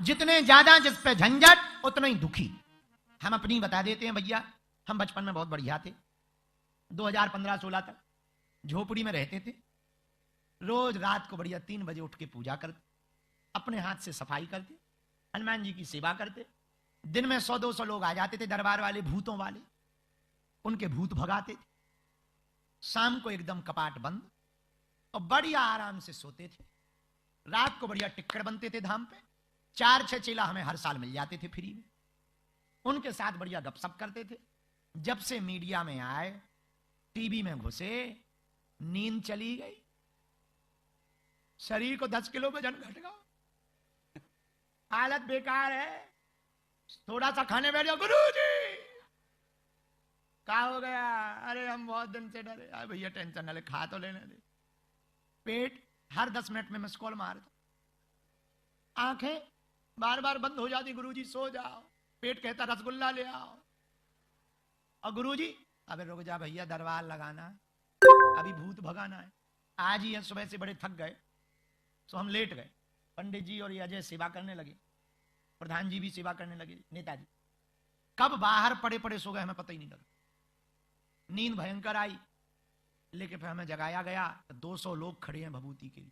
जितने ज्यादा जिस पे झंझट उतना ही दुखी। हम अपनी बता देते हैं भैया, हम बचपन में बहुत बढ़िया थे। 2015-16 तक झोपड़ी में रहते थे। रोज रात को बढ़िया 3 बजे उठ के पूजा करते, अपने हाथ से सफाई करते, हनुमान जी की सेवा करते। दिन में 100-200 लोग आ जाते थे, दरबार वाले, भूतों वाले, उनके भूत भगाते थे। शाम को एकदम कपाट बंद और बढ़िया आराम से सोते थे। रात को बढ़िया टिक्कर बनते थे धाम पे। 4-6 चेला हमें हर साल मिल जाते थे फ्री में, उनके साथ बढ़िया गपशप करते थे। जब से मीडिया में आए, टीवी में घुसे, नींद चली गई, शरीर को 10 किलो वजन घट गया, हालत बेकार है। थोड़ा सा खाने बैठ जाओ, गुरुजी क्या हो गया? अरे हम बहुत दिन से डरे। अरे भैया टेंशन न ले, खा तो लेने दे। पेट हर 10 मिनट में मिस कॉल मारता, आंखें बार बार बंद हो जाती, गुरुजी सो जाओ। पेट कहता रसगुल्ला ले आओ, और गुरुजी अबे रुक जा भैया, दरबार लगाना है, अभी भूत भगाना है। आज ही सुबह से बड़े थक गए, तो हम लेट गए। पंडित जी और ये अजय सेवा करने लगे, प्रधान जी भी सेवा करने लगे, नेताजी। कब बाहर पड़े पड़े सो गए हमें पता ही नहीं लगा। नींद भयंकर आई, लेकिन फिर हमें जगाया गया तो 200 लोग खड़े हैं भभूति के लिए।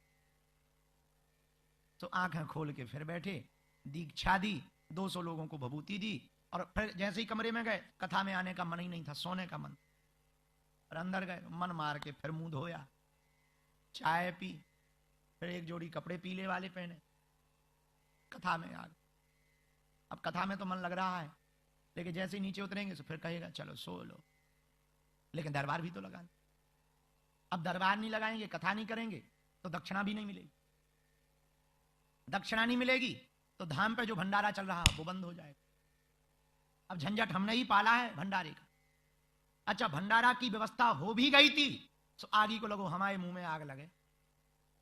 तो आंखें खोल के फिर बैठे, दीक्षा दी, 200 लोगों को भभूति दी, और फिर जैसे ही कमरे में गए, कथा में आने का मन ही नहीं था, सोने का मन। और अंदर गए, मन मार के फिर मुंह धोया, चाय पी, फिर एक जोड़ी कपड़े पीले वाले पहने, कथा में आ गए। अब कथा में तो मन लग रहा है, लेकिन जैसे ही नीचे उतरेंगे तो फिर कहेगा चलो सो लो, लेकिन दरबार भी तो लगाना। अब दरबार नहीं लगाएंगे, कथा नहीं करेंगे, तो दक्षिणा भी नहीं मिलेगी। दक्षिणा नहीं मिलेगी तो धाम पे जो भंडारा चल रहा है वो बंद हो जाएगा। अब झंझट हमने ही पाला है भंडारे का। अच्छा, भंडारा की व्यवस्था हो भी गई थी तो आगे को लगो हमारे मुंह में आग लगे।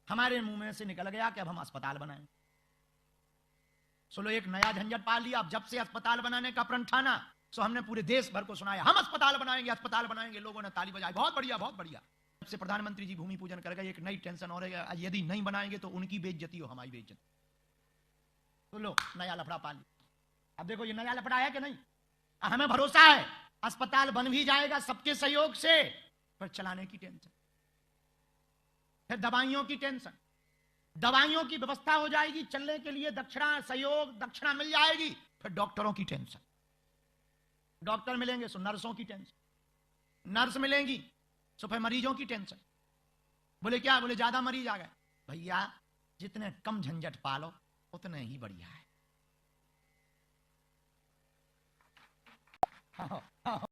हमारे मुंह में से निकल गया कि अब हम अस्पताल बनाएं। चलो एक नया झंझट पाल लिया। अब जब से अस्पताल बनाने का प्रण ठाना, सो हमने पूरे देश भर को सुनाया, हम अस्पताल बनाएंगे, अस्पताल बनाएंगे। लोगों ने ताली बजाई, बहुत बढ़िया बहुत बढ़िया। जब से प्रधानमंत्री जी भूमि पूजन कर गए, एक नई टेंशन और है, यदि नहीं बनाएंगे तो उनकी बेइज्जती हो, हमारी बेइज्जती। तो लो नया लफड़ा पाल लिया। अब देखो ये नया लफड़ा है कि नहीं? हमें भरोसा है अस्पताल बन भी जाएगा सबके सहयोग से, पर चलाने की टेंशन, फिर दवाइयों की टेंशन। दवाइयों की व्यवस्था हो जाएगी, चलने के लिए दक्षिणा सहयोग, दक्षिणा मिल जाएगी, फिर डॉक्टरों की टेंशन। डॉक्टर मिलेंगे तो नर्सों की टेंशन, नर्स मिलेंगी तो फिर मरीजों की टेंशन। बोले क्या? बोले ज्यादा मरीज आ गए। भैया जितने कम झंझट पालो उतने ही बढ़िया है। हाँ, हाँ, हाँ।